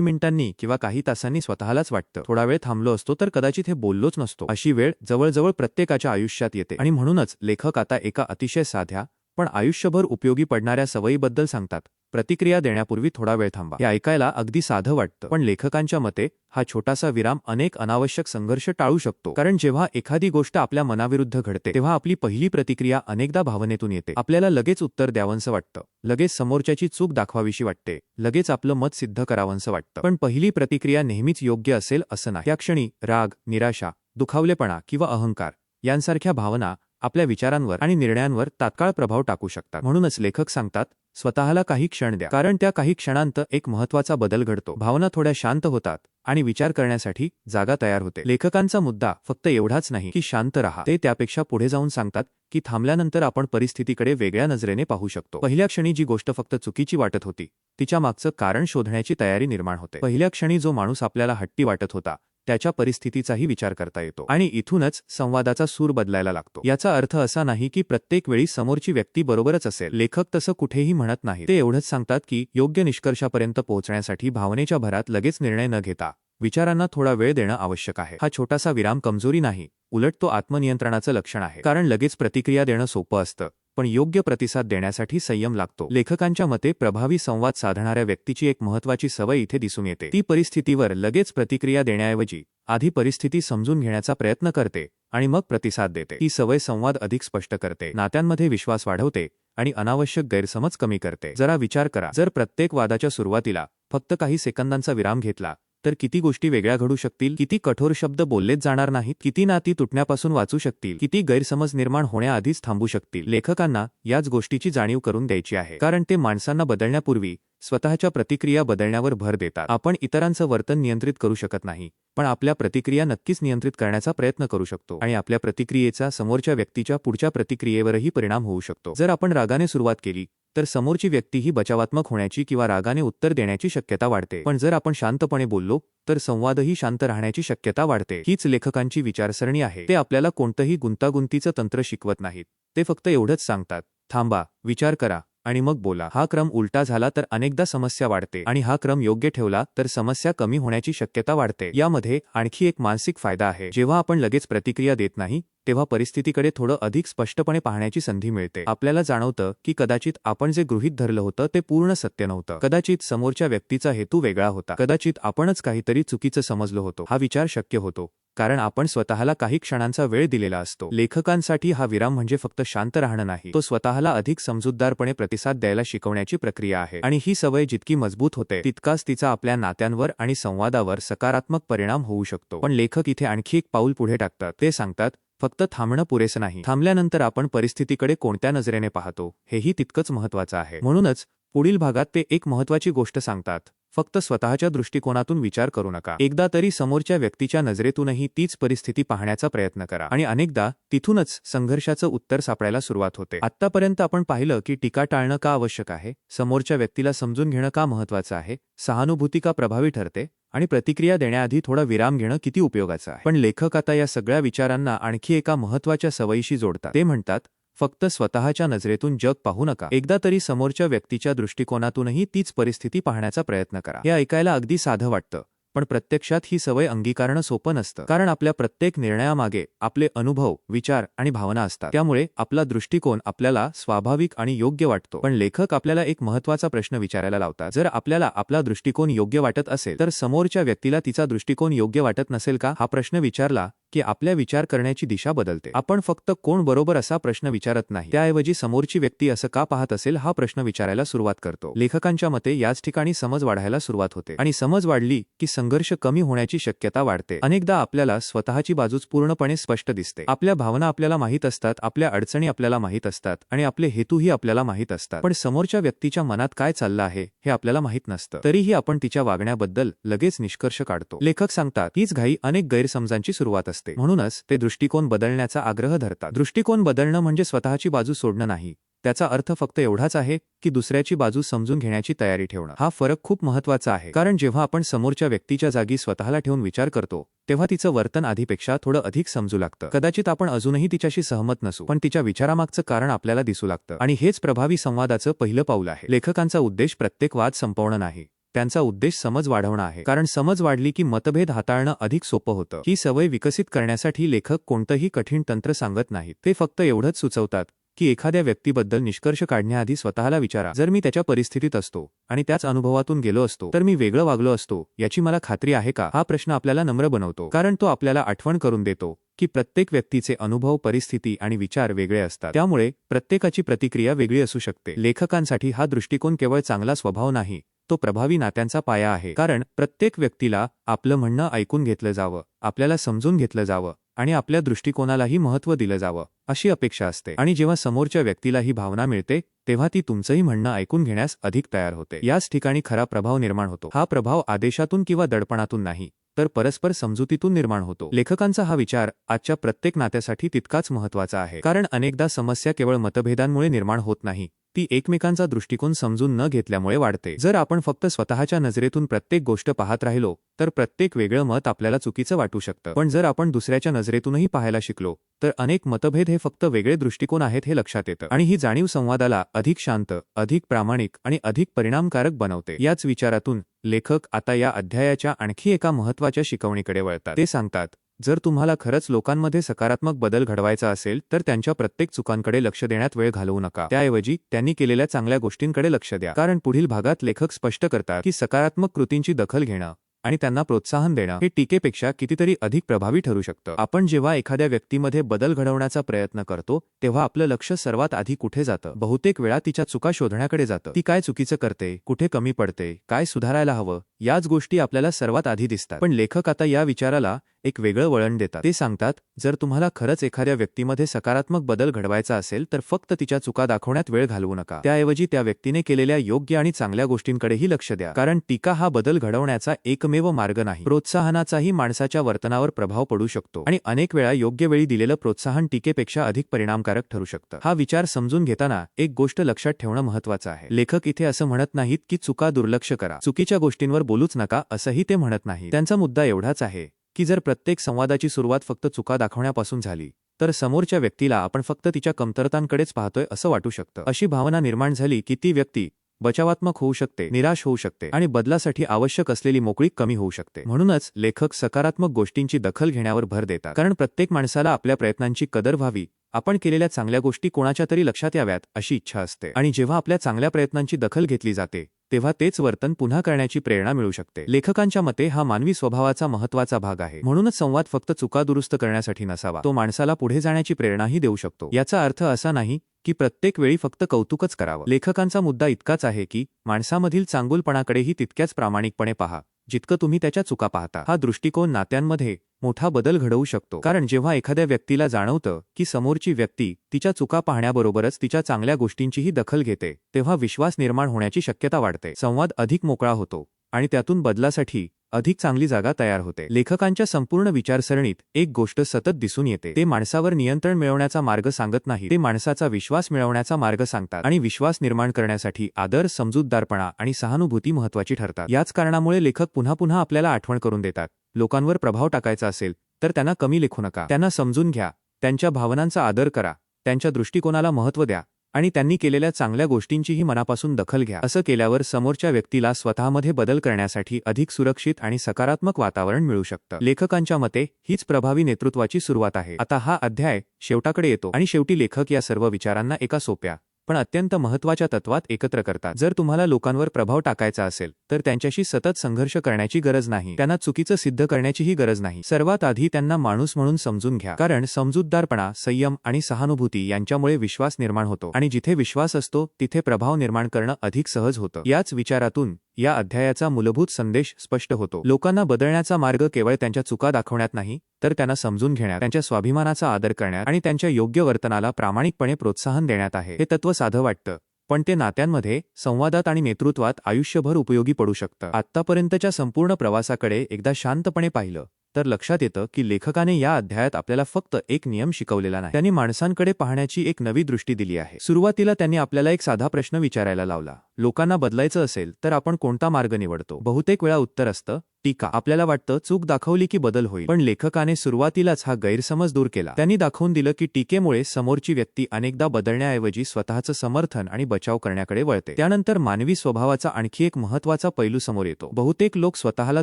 मिनिटांनी किंवा काही तासांनी स्वतःलाच वाटतं थोडा वेळ थांबलो असतो तर कदाचित हे बोललोच नसतो. अशी वेळ जवळजवळ प्रत्येकाच्या आयुष्यात येते आणि म्हणूनच लेखक आता एका अतिशय साध्या पण आयुष्यभर उपयोगी पडणाऱ्या सवयीबद्दल सांगतात. प्रतिक्रिया देण्यापूर्वी थोडा वेळ थांबा. हे ऐकायला अगदी साधं वाटतं, पण लेखकांच्या मते हा छोटासा विराम अनेक अनावश्यक संघर्ष टाळू शकतो. कारण जेव्हा एखादी गोष्ट आपल्या मनाविरुद्ध घडते तेव्हा आपली पहिली प्रतिक्रिया अनेकदा भावनेतून येते. आपल्याला लगेच उत्तर द्यावंसं वाटतं, लगेच समोरच्याची चूक दाखवावीशी वाटते, लगेच आपलं मत सिद्ध करावंसं वाटतं. पण पहिली प्रतिक्रिया नेहमीच योग्य असेल असं नाही. त्या क्षणी राग, निराशा, दुखावलेपणा किंवा अहंकार यांसारख्या भावना आपल्या विचारांवर आणि निर्णयांवर तात्काळ प्रभाव टाकू शकतात. म्हणूनच लेखक सांगतात, स्वतःला काही क्षण द्या, कारण त्या काही क्षणांत एक महत्त्वाचा बदल घडतो. भावना थोड्या शांत होतात आणि विचार करण्यासाठी जागा तयार होते. लेखकांचा मुद्दा फक्त एवढाच नाही की शांत राहा. ते त्यापेक्षा पुढे जाऊन सांगतात की थांबल्यानंतर आपण परिस्थितीकडे वेगळ्या नजरेने पाहू शकतो. पहिल्या क्षणी जी गोष्ट फक्त चुकीची वाटत होती तिच्या मागचं कारण शोधण्याची तयारी निर्माण होते. पहिल्या क्षणी जो माणूस आपल्याला हट्टी वाटत होता त्याच्या परिस्थितीचाही विचार करता येतो आणि इथूनच संवादाचा सूर बदलायला लागतो. याचा अर्थ असा नाही की प्रत्येक वेळी समोरची व्यक्ती बरोबरच असेल. लेखक तसं कुठेही म्हणत नाही. ते एवढंच सांगतात की योग्य निष्कर्षापर्यंत पोहोचण्यासाठी भावनेच्या भरात लगेच निर्णय न घेता विचारांना थोडा वेळ देणं आवश्यक आहे. हा छोटासा विराम कमजोरी नाही, उलट तो आत्मनियंत्रणाचं लक्षण आहे. कारण लगेच प्रतिक्रिया देणं सोपं असतं, पण योग्य प्रतिसाद देण्यासाठी संयम लागतो. लेखकांच्या मते प्रभावी संवाद साधणाऱ्या व्यक्तीची एक महत्त्वाची सवय इथे दिसून येते. ती परिस्थितीवर लगेच प्रतिक्रिया देण्याऐवजी आधी परिस्थिती समजून घेण्याचा प्रयत्न करते आणि मग प्रतिसाद देते. ही सवय संवाद अधिक स्पष्ट करते, नात्यांमध्ये विश्वास वाढवते आणि अनावश्यक गैरसमज कमी करते. जरा विचार करा, जर प्रत्येक वादाच्या सुरुवातीला फक्त काही सेकंदांचा विराम घेतला तर किती गोष्टी वेगळ्या घडू शकतील? किती कठोर शब्द बोललेच जाणार नाहीत? किती नाती तुटण्यापासून वाचू शकतील? किती गैरसमज निर्माण होण्याआधीच थांबू शकतील? लेखकांना याच गोष्टीची जाणीव करून द्यायची आहे, कारण ते माणसांना बदलण्यापूर्वी स्वतःच्या प्रतिक्रिया बदलण्यावर भर देतात. आपण इतरांचं वर्तन नियंत्रित करू शकत नाही, पण आपल्या प्रतिक्रिया नक्कीच नियंत्रित करण्याचा प्रयत्न करू शकतो आणि आपल्या प्रतिक्रियेचा समोरच्या व्यक्तीच्या पुढच्या प्रतिक्रियेवरही परिणाम होऊ शकतो. जर आपण रागाने सुरुवात केली तर समोरची व्यक्तीही बचावात्मक होण्याची किंवा रागाने उत्तर देण्याची शक्यता वाढते. पण जर आपण शांतपणे बोललो तर संवादही शांत राहण्याची शक्यता वाढते. हीच लेखकांची विचारसरणी आहे. ते आपल्याला कोणतंही गुंतागुंतीचं तंत्र शिकवत नाहीत. ते फक्त एवढंच सांगतात, थांबा, विचार करा आणि मग बोला. हा क्रम उलटा झाला तर अनेकदा समस्या वाढते आणि हा क्रम योग्य ठेवला तर समस्या कमी होण्याची शक्यता वाढते. यामध्ये आणखी एक मानसिक फायदा आहे. जेव्हा आपण लगेच प्रतिक्रिया देत नाही तेव्हा परिस्थितीकडे थोडं अधिक स्पष्टपणे पाहण्याची संधी मिळते. आपल्याला जाणवतं की कदाचित आपण जे गृहीत धरलं होतं ते पूर्ण सत्य नव्हतं. कदाचित समोरच्या व्यक्तीचा हेतू वेगळा होता. कदाचित आपणच काहीतरी चुकीचं समजलो होतो. हा विचार शक्य होतो कारण आपण स्वतःला काही क्षणांचा वेळ दिलेला असतो. लेखकांसाठी हा विराम म्हणजे फक्त शांत राहणं नाही, तो स्वतःला अधिक समजूतदारपणे प्रतिसाद द्यायला शिकवण्याची प्रक्रिया आहे. आणि ही सवय जितकी मजबूत होते तितकाच तिचा आपल्या नात्यांवर आणि संवादावर सकारात्मक परिणाम होऊ शकतो. पण लेखक इथे आणखी एक पाऊल पुढे टाकतात. ते सांगतात, फक्त थांबणं पुरेसं नाही, थांबल्यानंतर आपण परिस्थितीकडे कोणत्या नजरेने पाहतो हेही तितकंच महत्त्वाचं आहे. म्हणूनच पुढील भागात ते एक महत्त्वाची गोष्ट सांगतात, फक्त स्वतःच्या दृष्टिकोनातून विचार करू नका. एकदा तरी समोरच्या व्यक्तीच्या नजरेतूनही तीच परिस्थिती पाहण्याचा प्रयत्न करा आणि अनेकदा तिथूनच संघर्षाचं उत्तर सापडायला सुरुवात होते. आत्तापर्यंत आपण पाहिलं की टीका टाळणं का आवश्यक आहे, समोरच्या व्यक्तीला समजून घेणं का महत्त्वाचं आहे, सहानुभूती का प्रभावी ठरते आणि प्रतिक्रिया देण्याआधी थोडा विराम घेणं किती उपयोगाचं आहे. पण लेखक आता या सगळ्या विचारांना आणखी एका महत्त्वाच्या सवयीशी जोडतात. ते म्हणतात, फक्त स्वतःच्या नजरेतून जग पाहू नका, एकदा तरी समोरच्या व्यक्तीच्या दृष्टिकोनातूनही तीच परिस्थिती पाहण्याचा प्रयत्न करा. हे ऐकायला अगदी साधं वाटतं, पण प्रत्यक्षात ही सवय अंगीकारणं सोपं नसतं, कारण आपल्या प्रत्येक निर्णयामागे आपले अनुभव, विचार आणि भावना असतात. त्यामुळे आपला दृष्टिकोन आपल्याला स्वाभाविक आणि योग्य वाटतो. पण लेखक आपल्याला एक महत्त्वाचा प्रश्न विचारायला लावतात. जर आपल्याला आपला दृष्टिकोन योग्य वाटत असेल तर समोरच्या व्यक्तीला तिचा दृष्टिकोन योग्य वाटत नसेल का? हा प्रश्न विचारला की आपल्या विचार करण्याची दिशा बदलते. आपण फक्त कोण बरोबर असा प्रश्न विचारत नाही, त्याऐवजी समोरची व्यक्ती असं का पाहत असेल हा प्रश्न विचारायला सुरुवात करतो. लेखकांच्या मते याच ठिकाणी समज वाढायला सुरुवात होते, आणि समज वाढली की संघर्ष कमी होण्याची शक्यता वाढते. अनेकदा आपल्याला स्वतःची बाजूच पूर्णपणे स्पष्ट दिसते. आपल्या भावना आपल्याला माहीत असतात, आपल्या अडचणी आपल्याला माहीत असतात आणि आपले हेतूही आपल्याला माहीत असतात. पण समोरच्या व्यक्तीच्या मनात काय चाललं आहे हे आपल्याला माहीत नसतं. तरीही आपण तिच्या वागण्याबद्दल लगेच निष्कर्ष काढतो. लेखक सांगतात, हीच घाई अनेक गैरसमजांची सुरुवात असते. म्हणूनच ते दृष्टिकोन बदलण्याचा आग्रह धरतात. दृष्टिकोन बदलणं म्हणजे स्वतःची बाजू सोडणं नाही. त्याचा अर्थ फक्त एवढाच आहे की दुसऱ्याची बाजू समजून घेण्याची तयारी ठेवणं. हा फरक खूप महत्त्वाचा आहे, कारण जेव्हा आपण समोरच्या व्यक्तीच्या जागी स्वतःला ठेवून विचार करतो तेव्हा तिचं वर्तन आधीपेक्षा थोडं अधिक समजू लागतं. कदाचित आपण अजूनही तिच्याशी सहमत नसू, पण तिच्या विचारामागचं कारण आपल्याला दिसू लागतं, आणि हेच प्रभावी संवादाचं पहिलं पाऊल आहे. लेखकांचा उद्देश प्रत्येक वाद संपवणं नाही, त्यांचा उद्देश समज वाढवणं आहे, कारण समज वाढली की मतभेद हाताळणं अधिक सोपं होतं. ही सवय विकसित करण्यासाठी लेखक कोणतंही कठीण तंत्र सांगत नाहीत. ते फक्त एवढंच सुचवतात की एखाद्या व्यक्तीबद्दल निष्कर्ष काढण्याआधी स्वतःला विचारा, जर मी त्याच्या परिस्थितीत असतो आणि त्याच अनुभवातून गेलो असतो तर मी वेगळं वागलो असतो याची मला खात्री आहे का? हा प्रश्न आपल्याला नम्र बनवतो, कारण तो आपल्याला आठवण करून देतो की प्रत्येक व्यक्तीचे अनुभव, परिस्थिती आणि विचार वेगळे असतात. त्यामुळे प्रत्येकाची प्रतिक्रिया वेगळी असू शकते. लेखकांसाठी हा दृष्टिकोन केवळ चांगला स्वभाव नाही, तो प्रभावी नात्यांचा पाया आहे. कारण प्रत्येक व्यक्तीला आपलं म्हणणं ऐकून घेतलं जावं, आपल्याला समजून घेतलं जावं आणि आपल्या दृष्टिकोनालाही महत्त्व दिलं जावं अशी अपेक्षा असते. आणि जेव्हा समोरच्या व्यक्तीला ही भावना मिळते तेव्हा ती तुमचंही म्हणणं ऐकून घेण्यास अधिक तयार होते. याच ठिकाणी खरा प्रभाव निर्माण होतो. हा प्रभाव आदेशातून किंवा दडपणातून नाही, तर परस्पर समजुतीतून निर्माण होतो. लेखकांचा हा विचार आजच्या प्रत्येक नात्यासाठी तितकाच महत्त्वाचा आहे, कारण अनेकदा समस्या केवळ मतभेदांमुळे निर्माण होत नाही, ती एकमेकांचा दृष्टिकोन समजून न घेतल्यामुळे वाढते. जर आपण फक्त स्वतःच्या नजरेतून प्रत्येक गोष्ट पाहत राहिलो तर प्रत्येक वेगळं मत आपल्याला चुकीचं वाटू शकतं. पण जर आपण दुसऱ्याच्या नजरेतूनही पाहायला शिकलो तर अनेक मतभेद हे फक्त वेगळे दृष्टिकोन आहेत हे लक्षात येतं, आणि ही जाणीव संवादाला अधिक शांत, अधिक प्रामाणिक आणि अधिक परिणामकारक बनवते. याच विचारातून लेखक आता या अध्यायाच्या आणखी एका महत्त्वाच्या शिकवणीकडे वळतात. ते सांगतात, जर तुम्हाला खरंच लोकांमध्ये सकारात्मक बदल घडवायचा असेल तर त्यांच्या प्रत्येक चुकांकडे लक्ष देण्यात वेळ घालवू नका. त्याऐवजी त्यांनी केलेल्या चांगल्या गोष्टींकडे लक्ष द्या. कारण पुढील भागात लेखक स्पष्ट करतात की सकारात्मक कृतींची दखल घेणं आणि त्यांना प्रोत्साहन देणं हे टीकेपेक्षा कितीतरी अधिक प्रभावी ठरू शकतं. आपण जेव्हा एखाद्या व्यक्तीमध्ये बदल घडवण्याचा प्रयत्न करतो तेव्हा आपलं लक्ष सर्वात आधी कुठे जातं? बहुतेक वेळा तिच्या चुका शोधण्याकडे जातं. ती काय चुकीचं करते, कुठे कमी पडते, काय सुधारायला हवं, याच गोष्टी आपल्याला सर्वात आधी दिसतात. पण लेखक आता या विचाराला एक वेगळं वळण देतात. ते सांगतात, जर तुम्हाला खरंच एखाद्या व्यक्तीमध्ये सकारात्मक बदल घडवायचा असेल तर फक्त तिच्या चुका दाखवण्यात वेळ घालवू नका. त्याऐवजी त्या व्यक्तीने केलेल्या योग्य आणि चांगल्या गोष्टींकडेही लक्ष द्या. कारण टीका हा बदल घडवण्याचा एकमेव मार्ग नाही. प्रोत्साहनाचाही माणसाच्या वर्तनावर प्रभाव पडू शकतो, आणि अनेक वेळा योग्य वेळी दिलेलं प्रोत्साहन टीकेपेक्षा अधिक परिणामकारक ठरू शकतं. हा विचार समजून घेताना एक गोष्ट लक्षात ठेवणं महत्त्वाचं आहे. लेखक इथे असं म्हणत नाहीत की चुका दुर्लक्ष करा, चुकीच्या गोष्टींवर बोलूच नका असंही ते म्हणत नाही. त्यांचा मुद्दा एवढाच आहे की जर प्रत्येक संवादाची सुरुवात फक्त चुका दाखवण्यापासून झाली तर समोरच्या व्यक्तीला आपण फक्त तिच्या कमतरतांकडेच पाहतोय असं वाटू शकतं. अशी भावना निर्माण झाली की ती व्यक्ती बचावात्मक होऊ शकते, निराश होऊ शकते आणि बदलासाठी आवश्यक असलेली मोकळीक कमी होऊ शकते. म्हणूनच लेखक सकारात्मक गोष्टींची दखल घेण्यावर भर देतात, कारण प्रत्येक माणसाला आपल्या प्रयत्नांची कदर व्हावी, आपण केलेल्या चांगल्या गोष्टी कोणाच्या तरी लक्षात याव्यात अशी इच्छा असते. आणि जेव्हा आपल्या चांगल्या प्रयत्नांची दखल घेतली जाते तेव्हा तेच वर्तन पुन्हा करण्याची प्रेरणा मिळू शकते. लेखकांच्या मते हा मानवी स्वभावाचा महत्त्वाचा भाग आहे. म्हणूनच संवाद फक्त चुका दुरुस्त करण्यासाठी नसावा, तो माणसाला पुढे जाण्याची प्रेरणाही देऊ शकतो. याचा अर्थ असा नाही की प्रत्येक वेळी फक्त कौतुकच करावं. लेखकांचा मुद्दा इतकाच आहे की माणसामधील चांगुलपणाकडेही तितक्याच प्रामाणिकपणे पहा जितकं तुम्ही त्याच्या चुका पाहता. हा दृष्टिकोन नात्यांमध्ये मोठा बदल घडवू शकतो, कारण जेव्हा एखाद्या व्यक्तीला जाणवतं की समोरची व्यक्ती तिच्या चुका पाहण्याबरोबरच तिच्या चांगल्या गोष्टींचीही दखल घेते तेव्हा विश्वास निर्माण होण्याची शक्यता वाढते. संवाद अधिक मोकळा होतो आणि त्यातून बदलासाठी अधिक चांगली जागा तयार होते. लेखकांच्या संपूर्ण विचारसरणीत एक गोष्ट सतत दिसून येते. ते माणसावर नियंत्रण मिळवण्याचा मार्ग सांगत नाही, ते माणसाचा विश्वास मिळवण्याचा मार्ग सांगतात. आणि विश्वास निर्माण करण्यासाठी आदर, समजूतदारपणा आणि सहानुभूती महत्त्वाची ठरतात. याच कारणामुळे लेखक पुन्हा पुन्हा आपल्याला आठवण करून देतात, लोकांवर प्रभाव टाकायचा असेल तर त्यांना कमी लेखू नका. त्यांना समजून घ्या, त्यांच्या भावनांचा आदर करा, त्यांच्या दृष्टिकोनाला महत्त्व द्या आणि त्यांनी केलेल्या चांगल्या गोष्टींचीही मनापासून दखल घ्या. असं केल्यावर समोरच्या व्यक्तीला स्वतःमध्ये बदल करण्यासाठी अधिक सुरक्षित आणि सकारात्मक वातावरण मिळू शकतं. लेखकांच्या मते हीच प्रभावी नेतृत्वाची सुरुवात आहे. आता हा अध्याय शेवटाकडे येतो आणि शेवटी लेखक या सर्व विचारांना एका सोप्या पण अत्यंत महत्त्वाच्या तत्वात एकत्र करतात. जर तुम्हाला लोकांवर प्रभाव टाकायचा असेल तर त्यांच्याशी सतत संघर्ष करण्याची गरज नाही. त्यांना चुकीचं सिद्ध करण्याचीही गरज नाही. सर्वात आधी त्यांना माणूस म्हणून समजून घ्या. कारण समजूतदारपणा, संयम आणि सहानुभूती यांच्यामुळे विश्वास निर्माण होतो आणि जिथे विश्वास असतो तिथे प्रभाव निर्माण करणं अधिक सहज होतं. याच विचारातून या अध्यायाचा मूलभूत संदेश स्पष्ट होतो. लोकांना बदलण्याचा मार्ग केवळ त्यांच्या चुका दाखवण्यात नाही तर त्यांना समजून घेण्यात, त्यांच्या स्वाभिमानाचा आदर करण्यात आणि त्यांच्या योग्य वर्तनाला प्रामाणिकपणे प्रोत्साहन देण्यात आहे. हे तत्व साधं वाटतं पण ते नात्यांमध्ये, संवादात आणि नेतृत्वात आयुष्यभर उपयोगी पडू शकतं. आत्तापर्यंतच्या संपूर्ण प्रवासाकडे एकदा शांतपणे पाहिलं तर लक्षात येतं की लेखकाने या अध्यायात आपल्याला फक्त एक नियम शिकवलेला नाही. त्यांनी माणसांकडे पाहण्याची एक नवी दृष्टी दिली आहे. सुरुवातीला त्यांनी आपल्याला एक साधा प्रश्न विचारायला लावला. लोकांना बदलायचं असेल तर आपण कोणता मार्ग निवडतो? बहुतेक वेळा उत्तर असतं टीका. आपल्याला वाटतं चूक दाखवली की बदल होईल. पण लेखकाने सुरुवातीलाच हा गैरसमज दूर केला. त्यांनी दाखवून दिलं की टीकेमुळे समोरची व्यक्ती अनेकदा बदलण्याऐवजी स्वतःचं समर्थन आणि बचाव करण्याकडे वळते. त्यानंतर मानवी स्वभावाचा आणखी एक महत्त्वाचा पैलू समोर येतो. बहुतेक लोक स्वतःला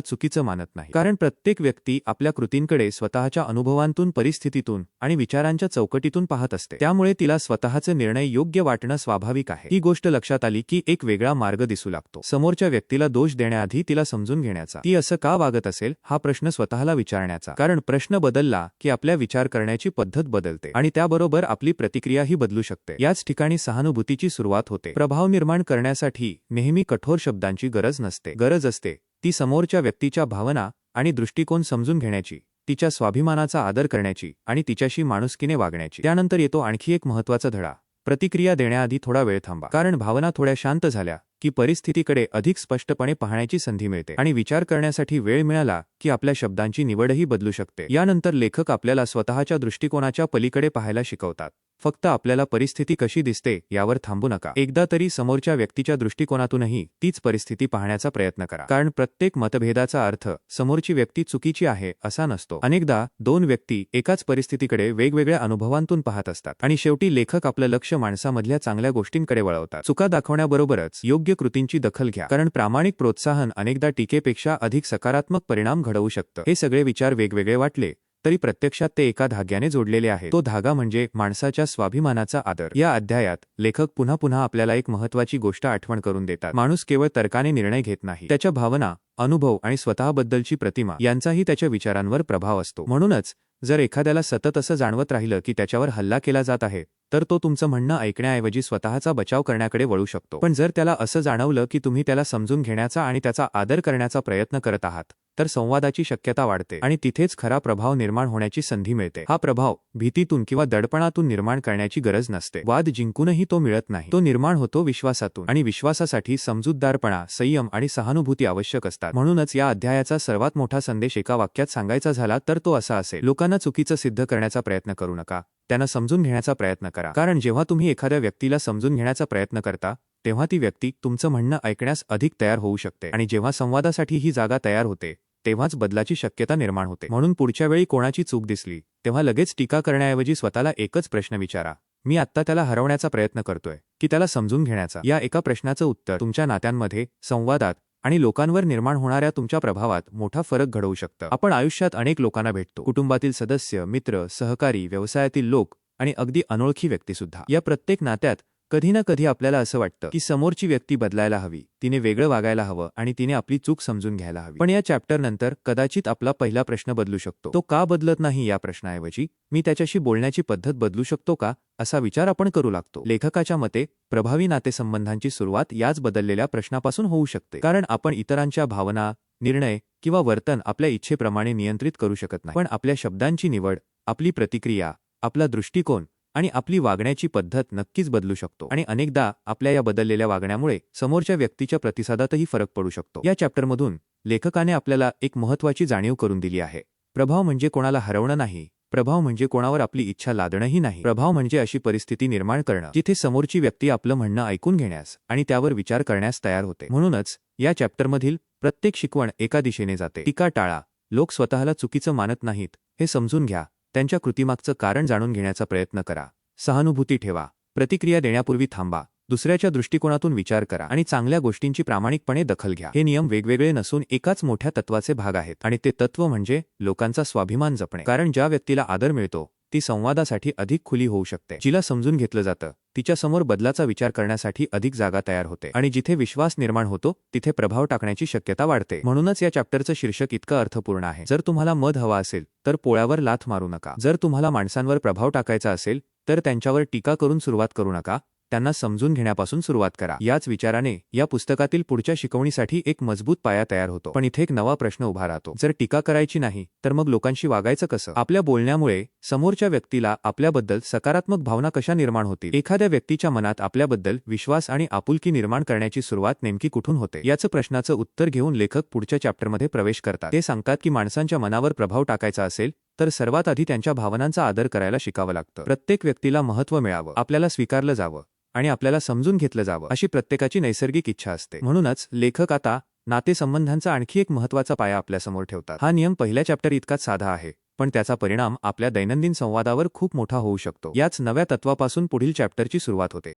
चुकीचं मानत नाही. कारण प्रत्येक व्यक्ती आपल्या कृतींकडे स्वतःच्या अनुभवांतून, परिस्थितीतून आणि विचारांच्या चौकटीतून पाहत असते. त्यामुळे तिला स्वतःचे निर्णय योग्य वाटणं स्वाभाविक आहे. ही गोष्ट लक्षात आली की एक वेगळा मार्ग दिसू लागतो. समोरच्या व्यक्तीला दोष देण्याआधी तिला समजून घेण्याचा, ती असं का वागत असेल हा प्रश्न स्वतःला विचारण्याचा. कारण प्रश्न बदलला की आपल्या विचार करण्याची पद्धत बदलते आणि त्याबरोबर आपली प्रतिक्रियाही बदलू शकते. याच ठिकाणी सहानुभूतीची सुरुवात होते. प्रभाव निर्माण करण्यासाठी नेहमी कठोर शब्दांची गरज नसते. गरज असते ती समोरच्या व्यक्तीच्या भावना आणि दृष्टिकोन समजून घेण्याची, तिच्या स्वाभिमानाचा आदर करण्याची आणि तिच्याशी माणुसकीने वागण्याची. त्यानंतर येतो आणखी एक महत्त्वाचा धडा. प्रतिक्रिया देण्याआधी थोडा वेळ थांबा. कारण भावना थोड्या शांत झाल्या की परिस्थितीकडे अधिक स्पष्टपणे पाहण्याची संधी मिळते आणि विचार करण्यासाठी वेळ मिळाला की आपल्या शब्दांची निवडही बदलू शकते. यानंतर लेखक आपल्याला स्वतःच्या दृष्टिकोनाच्या पलीकडे पाहायला शिकवतात. फक्त आपल्याला परिस्थिती कशी दिसते यावर थांबू नका. एकदा तरी समोरच्या व्यक्तीच्या दृष्टिकोनातूनही तीच परिस्थिती पाहण्याचा प्रयत्न करा. कारण प्रत्येक मतभेदाचा अर्थ समोरची व्यक्ती चुकीची आहे असा नसतो. अनेकदा दोन व्यक्ती एकाच परिस्थितीकडे वेगवेगळ्या अनुभवांतून पाहत असतात आणि शेवटी लेखक आपलं लक्ष माणसामधल्या चांगल्या गोष्टींकडे वळवतात. चुका दाखवण्याबरोबरच योग्य कृतींची दखल घ्या. कारण प्रामाणिक प्रोत्साहन अनेकदा टीकेपेक्षा अधिक सकारात्मक परिणाम घडवू शकतं. हे सगळे विचार वेगवेगळे वाटले तरी प्रत्यक्षात ते एका धाग्याने जोडलेले आहेत. तो धागा म्हणजे माणसाच्या स्वाभिमानाचा आदर. या अध्यायात लेखक पुन्हा पुन्हा आपल्याला एक महत्त्वाची गोष्ट आठवण करून देतात. माणूस केवळ तर्काने निर्णय घेत नाही. त्याच्या भावना, अनुभव आणि स्वतःबद्दलची प्रतिमा यांचाही त्याच्या विचारांवर प्रभाव असतो. म्हणूनच जर एखाद्याला सतत असं जाणवत राहिलं की त्याच्यावर हल्ला केला जात आहे तर तो तुमचं म्हणणं ऐकण्याऐवजी स्वतःचा बचाव करण्याकडे वळू शकतो. पण जर त्याला असं जाणवलं की तुम्ही त्याला समजून घेण्याचा आणि त्याचा आदर करण्याचा प्रयत्न करत आहात तर संवादाची शक्यता वाढते आणि तिथेच खरा प्रभाव निर्माण होण्याची संधी मिळते. हा प्रभाव भीतीतून किंवा दडपणातून निर्माण करण्याची गरज नसते. वाद जिंकूनही तो मिळत नाही. तो निर्माण होतो विश्वासातून आणि विश्वासासाठी समजूतदारपणा, संयम आणि सहानुभूती आवश्यक असतात. म्हणूनच या अध्यायाचा सर्वात मोठा संदेश एका वाक्यात सांगायचा झाला तर तो असा असेल: लोकांना चुकीचं सिद्ध करण्याचा प्रयत्न करू नका, त्यांना समजून घेण्याचा प्रयत्न करा. कारण जेव्हा तुम्ही एखाद्या व्यक्तीला समजून घेण्याचा प्रयत्न करता तेव्हा ती व्यक्ती तुमचं म्हणणं ऐकण्यास अधिक तयार होऊ शकते आणि जेव्हा संवादासाठी ही जागा तयार होते तेव्हाच बदलाची शक्यता निर्माण होते. म्हणून पुढच्या वेळी कोणाची चूक दिसली तेव्हा लगेच टीका करण्याऐवजी स्वतःला एकच प्रश्न विचारा: मी आत्ता त्याला हरवण्याचा प्रयत्न करतोय की त्याला समजून घेण्याचा? या एका प्रश्नाचं उत्तर तुमच्या नात्यांमध्ये, संवादात आणि लोकांवर निर्माण होणाऱ्या तुमच्या प्रभावात मोठा फरक घडवू शकतं. आपण आयुष्यात अनेक लोकांना भेटतो. कुटुंबातील सदस्य, मित्र, सहकारी, व्यवसायातील लोक आणि अगदी अनोळखी व्यक्तीसुद्धा. या प्रत्येक नात्यात कधी ना कधी आपल्याला असं वाटतं की समोरची व्यक्ती बदलायला हवी, तिने वेगळं वागायला हवं आणि तिने आपली चूक समजून घ्यायला हवी. पण या चॅप्टर नंतर कदाचित आपला पहिला प्रश्न बदलू शकतो. तो का बदलत नाही या प्रश्नाऐवजी मी त्याच्याशी बोलण्याची पद्धत बदलू शकतो का असा विचार आपण करू लागतो. लेखकाच्या मते प्रभावी नातेसंबंधांची सुरुवात याच बदललेल्या प्रश्नापासून होऊ शकते. कारण आपण इतरांच्या भावना, निर्णय किंवा वर्तन आपल्या इच्छेप्रमाणे नियंत्रित करू शकत नाही. पण आपल्या शब्दांची निवड, आपली प्रतिक्रिया, आपला दृष्टिकोन आणि आपली वागण्याची पद्धत नक्कीच बदलू शकतो. आणि अनेकदा आपल्या या बदललेल्या वागण्यामुळे समोरच्या व्यक्तीच्या प्रतिसादातही फरक पडू शकतो. या चॅप्टरमधून लेखकाने आपल्याला एक महत्त्वाची जाणीव करून दिली आहे. प्रभाव म्हणजे कोणाला हरवणं नाही. प्रभाव म्हणजे कोणावर आपली इच्छा लादणंही नाही. प्रभाव म्हणजे अशी परिस्थिती निर्माण करणं जिथे समोरची व्यक्ती आपलं म्हणणं ऐकून घेण्यास आणि त्यावर विचार करण्यास तयार होते. म्हणूनच या चॅप्टरमधील प्रत्येक शिकवण एका दिशेने जाते. टीका टाळा. लोक स्वतःला चुकीचं मानत नाहीत हे समजून घ्या. त्यांच्या कृतीमागचं कारण जाणून घेण्याचा प्रयत्न करा. सहानुभूती ठेवा. प्रतिक्रिया देण्यापूर्वी थांबा, दुसऱ्याच्या दृष्टिकोनातून विचार करा आणि चांगल्या गोष्टींची प्रामाणिकपणे दखल घ्या. हे नियम वेगवेगळे नसून एकाच मोठ्या तत्वाचे भाग आहेत आणि ते तत्व म्हणजे लोकांचा स्वाभिमान जपणे. कारण ज्या व्यक्तीला आदर मिळतो ती संवादासाठी अधिक खुली होऊ शकते. जिला समजून घेतलं जातं तिच्यासमोर बदलाचा विचार करण्यासाठी अधिक जागा तयार होते आणि जिथे विश्वास निर्माण होतो तिथे प्रभाव टाकण्याची शक्यता वाढते. म्हणूनच या चॅप्टरचं शीर्षक इतकं अर्थपूर्ण आहे. जर तुम्हाला मध हवा असेल तर पोळ्यावर लाथ मारू नका. जर तुम्हाला माणसांवर प्रभाव टाकायचा असेल तर त्यांच्यावर टीका करून सुरुवात करू नका, त्यांना समजून घेण्यापासून सुरुवात करा. याच विचाराने या पुस्तकातील पुढच्या शिकवणीसाठी एक मजबूत पाया तयार होतो. पण इथे एक नवा प्रश्न उभा राहतो. जर टीका करायची नाही तर मग लोकांशी वागायचं कसं? आपल्या बोलण्यामुळे समोरच्या व्यक्तीला आपल्याबद्दल सकारात्मक भावना कशा निर्माण होतील? एखाद्या व्यक्तीच्या मनात आपल्याबद्दल विश्वास आणि आपुलकी निर्माण करण्याची सुरुवात नेमकी कुठून होते? याचं प्रश्नाचं उत्तर घेऊन लेखक पुढच्या चॅप्टरमध्ये प्रवेश करतात. ते सांगतात की माणसांच्या मनावर प्रभाव टाकायचा असेल तर सर्वात आधी त्यांच्या भावनांचा आदर करायला शिकावं लागतं. प्रत्येक व्यक्तीला महत्त्व मिळावं, आपल्याला स्वीकारलं जावं आणि आपल्याला समजून घेतलं जावं अशी प्रत्येकाची नैसर्गिक इच्छा असते. म्हणूनच लेखक आता नातेसंबंधांचा आणखी एक महत्त्वाचा पाया आपल्यासमोर ठेवतात. हा नियम पहिल्या चॅप्टर इतकाच साधा आहे, पण त्याचा परिणाम आपल्या दैनंदिन संवादावर खूप मोठा होऊ शकतो. याच नव्या तत्वापासून पुढील चॅप्टरची सुरुवात होते.